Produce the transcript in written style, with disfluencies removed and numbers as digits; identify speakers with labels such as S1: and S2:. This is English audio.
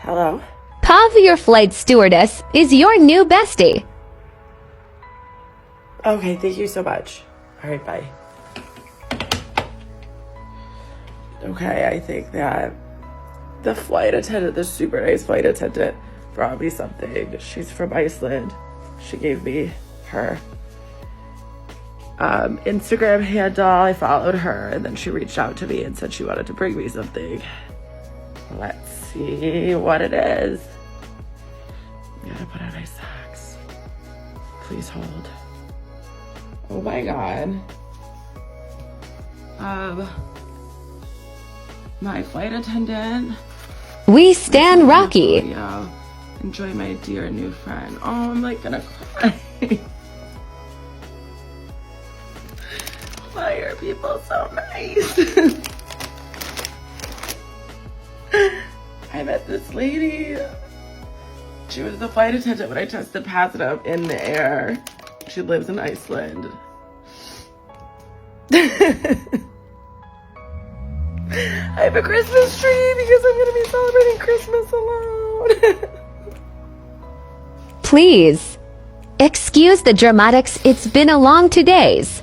S1: Hello?
S2: Pav, your flight stewardess, is your new bestie.
S1: Okay, thank you so much. All right, bye. Okay, I think that the flight attendant, the super nice flight attendant, brought me something. She's from Iceland. She gave me her Instagram handle. I followed her, and then she reached out to me and said she wanted to bring me something. Let's see what it is. I gotta put on my socks. Please hold. Oh my god. My flight attendant.
S2: We stan Rocky.
S1: Yeah. Enjoy my dear new friend. Oh, I'm like gonna cry. Why are people so nice? I met this lady. She was the flight attendant when I tested positive in the air. She lives in Iceland. I have a Christmas tree because I'm gonna be celebrating Christmas alone.
S2: Please. Excuse the dramatics, it's been a long 2 days.